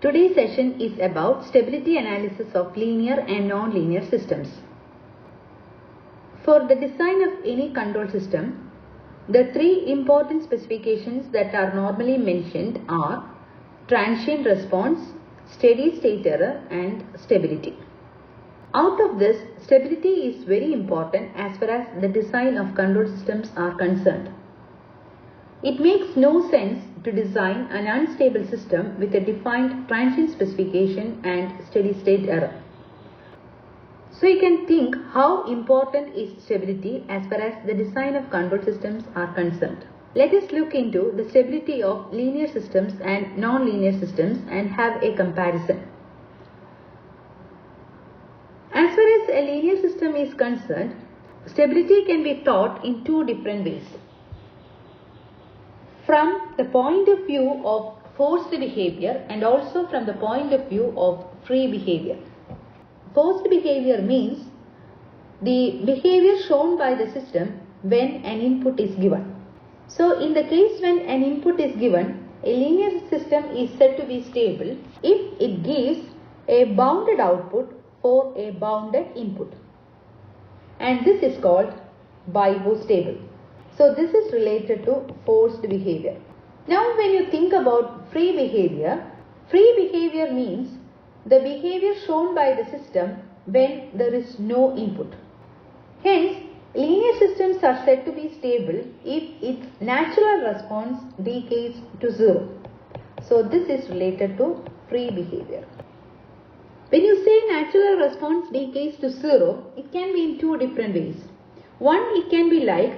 Today's session is about stability analysis of linear and non-linear systems. For the design of any control system, the three important specifications that are normally mentioned are transient response, steady state error and stability. Out of this, stability is very important as far as the design of control systems are concerned. It makes no sense to design an unstable system with a defined transient specification and steady state error. So you can think how important is stability as far as the design of control systems are concerned. Let us look into the stability of linear systems and non-linear systems and have a comparison. As far as a linear system is concerned, stability can be taught in two different ways. From the point of view of forced behavior and also from the point of view of free behavior. Forced behavior means the behavior shown by the system when an input is given. So in the case when an input is given, a linear system is said to be stable if it gives a bounded output for a bounded input. And this is called bistable. So this is related to forced behavior. Now when you think about free behavior means the behavior shown by the system when there is no input. Hence, linear systems are said to be stable if its natural response decays to zero. So this is related to free behavior. When you say natural response decays to zero, it can be in two different ways. One, it can be like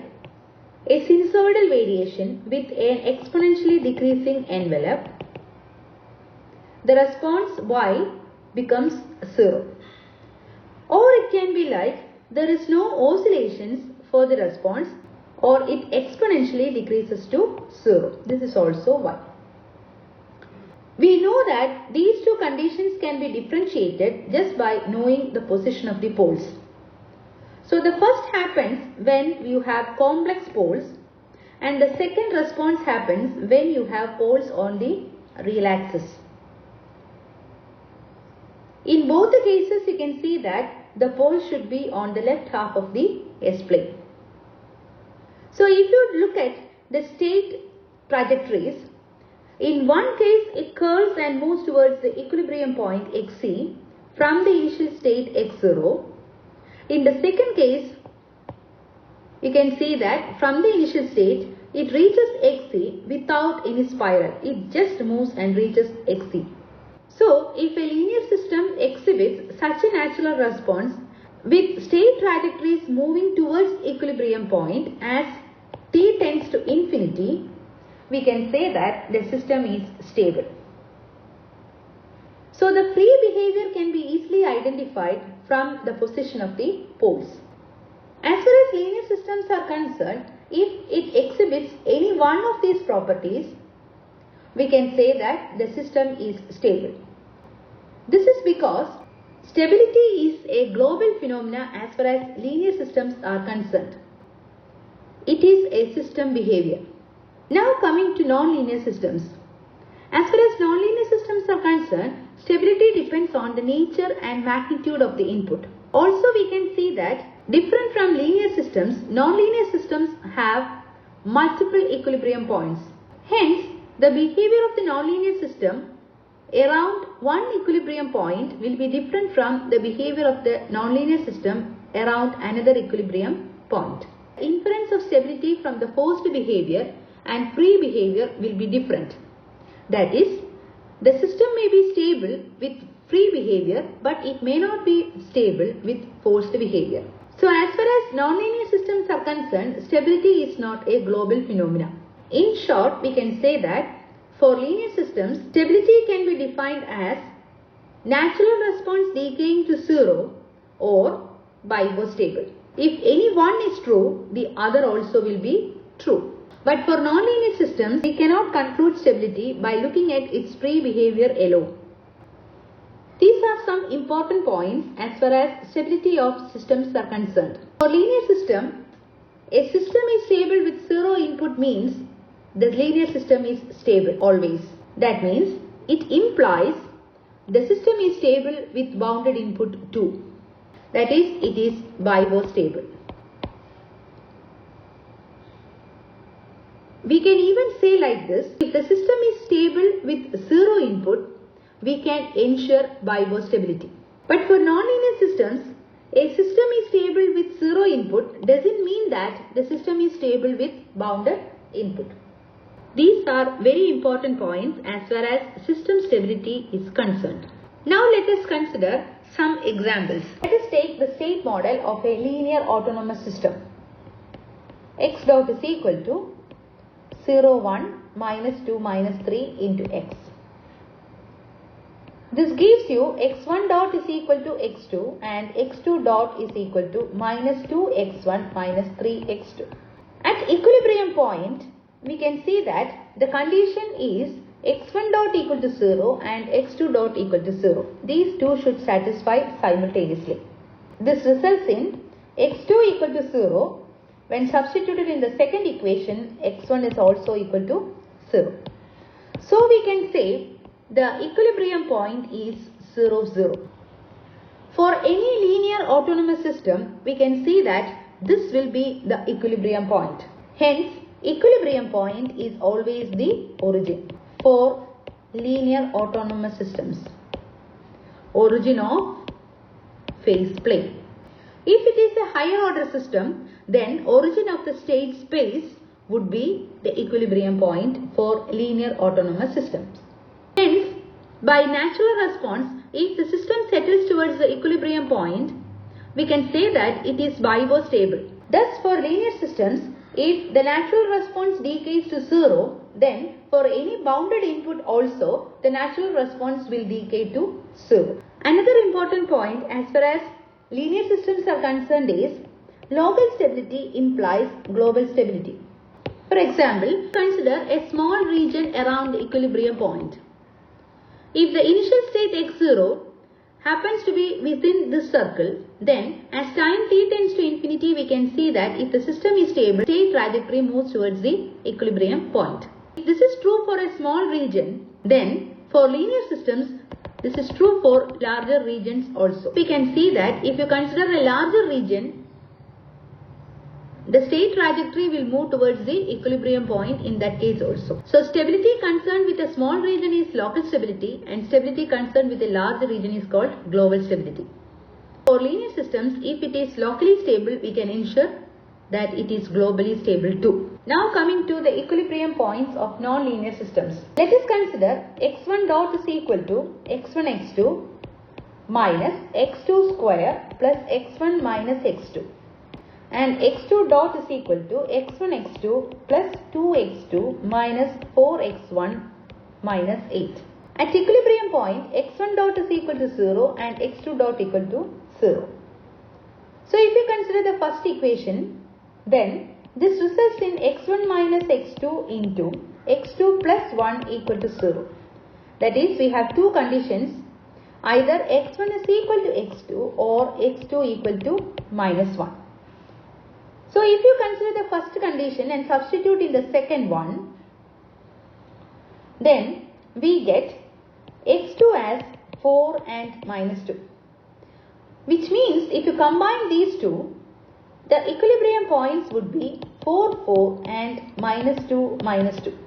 a sinusoidal variation with an exponentially decreasing envelope. The response y becomes 0. Or it can be like there is no oscillations for the response or it exponentially decreases to 0. This is also y. We know that these two conditions can be differentiated just by knowing the position of the poles. So the first happens when you have complex poles and the second response happens when you have poles on the real axis. In both the cases you can see that the poles should be on the left half of the S-plane. So if you look at the state trajectories, in one case it curls and moves towards the equilibrium point xc from the initial state x0. In the second case, you can see that from the initial state, it reaches xc without any spiral. It just moves and reaches xc. So, if a linear system exhibits such a natural response with state trajectories moving towards equilibrium point as t tends to infinity, we can say that the system is stable. So the free behavior can be easily identified from the position of the poles. As far as linear systems are concerned, if it exhibits any one of these properties, we can say that the system is stable. This is because stability is a global phenomena as far as linear systems are concerned. It is a system behavior. Now coming to nonlinear systems. As far as nonlinear systems are concerned, stability depends on the nature and magnitude of the input. Also we can see that different from linear systems, nonlinear systems have multiple equilibrium points. Hence, the behavior of the nonlinear system around one equilibrium point will be different from the behavior of the nonlinear system around another equilibrium point. Inference of stability from the forced behavior and free behavior will be different. That is, the system may be stable with free behavior, but it may not be stable with forced behavior. So as far as nonlinear systems are concerned, stability is not a global phenomena. In short, we can say that for linear systems, stability can be defined as natural response decaying to 0 or bistable. If any one is true, the other also will be true. But for nonlinear systems, we cannot conclude stability by looking at its free behavior alone. These are some important points as far as stability of systems are concerned. For linear system, a system is stable with 0 input means the linear system is stable always. That means it implies the system is stable with bounded input 2. That is, it is bivariate. We can even say like this, if the system is stable with 0 input, we can ensure bivariate stability. But for nonlinear systems, a system is stable with 0 input doesn't mean that the system is stable with bounded input. These are very important points as far as system stability is concerned. Now let us consider some examples. Let us take the state model of a linear autonomous system. X dot is equal to 0, 1, minus 2, minus 3 into x. This gives you x1 dot is equal to x2 and x2 dot is equal to minus 2x1 minus 3x2. At equilibrium point, we can see that the condition is x1 dot equal to 0 and x2 dot equal to 0. These two should satisfy simultaneously. This results in x2 equal to 0. When substituted in the second equation, x1 is also equal to 0. So we can say the equilibrium point is 0, 0. For any linear autonomous system, we can see that this will be the equilibrium point. Hence, equilibrium point is always the origin for linear autonomous systems. Origin of phase plane. If it is a higher order system, then origin of the state space would be the equilibrium point for linear autonomous systems. Hence, by natural response, if the system settles towards the equilibrium point, we can say that it is bivariate stable. Thus, for linear systems, if the natural response decays to 0, then for any bounded input also, the natural response will decay to 0. Another important point as far as linear systems are concerned is local stability implies global stability. For example, consider a small region around the equilibrium point. If the initial state x0 happens to be within this circle, then as time t tends to infinity, we can see that if the system is stable, state trajectory moves towards the equilibrium point. If this is true for a small region, then for linear systems, this is true for larger regions also. We can see that if you consider a larger region, the state trajectory will move towards the equilibrium point in that case also. So, stability concerned with a small region is local stability and stability concerned with a large region is called global stability. For linear systems, if it is locally stable, we can ensure that it is globally stable too. Now coming to the equilibrium points of nonlinear systems. Let us consider x1 dot is equal to x1 x2 minus x2 square plus x1 minus x2. And x2 dot is equal to x1 x2 plus 2x2 minus 4x1 minus 8. At equilibrium point, x1 dot is equal to 0 and x2 dot equal to 0. So if you consider the first equation, then this results in x1 minus x2 into x2 plus 1 equal to 0. That is, we have two conditions, either x1 is equal to x2 or x2 equal to minus 1. So if you consider the first condition and substitute in the second one, then we get x2 as 4 and minus 2. Which means if you combine these two, the equilibrium points would be 4, 4 and minus 2, minus 2.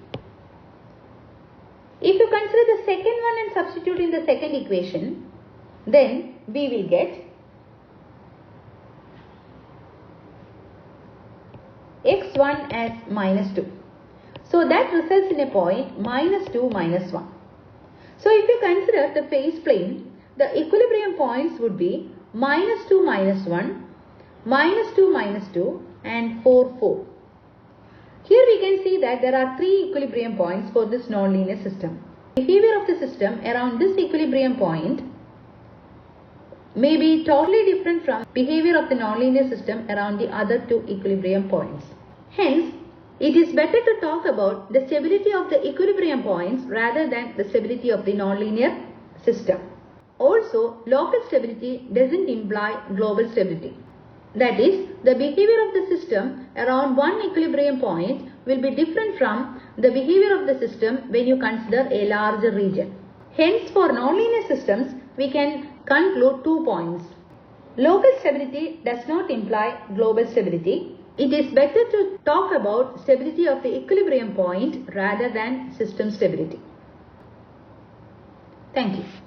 If you consider the second one and substitute in the second equation, then we will get x1 as minus 2. So that results in a point minus 2, minus 1. So if you consider the phase plane, the equilibrium points would be minus 2, minus 1, minus 2, minus 2 and 4, 4. Here we can see that there are three equilibrium points for this nonlinear system. Behavior of the system around this equilibrium point may be totally different from behavior of the nonlinear system around the other two equilibrium points. Hence, it is better to talk about the stability of the equilibrium points rather than the stability of the nonlinear system. Also, local stability doesn't imply global stability. That is, the behavior of the system around one equilibrium point will be different from the behavior of the system when you consider a larger region. Hence, for nonlinear systems, we can conclude 2 points. Local stability does not imply global stability. It is better to talk about stability of the equilibrium point rather than system stability. Thank you.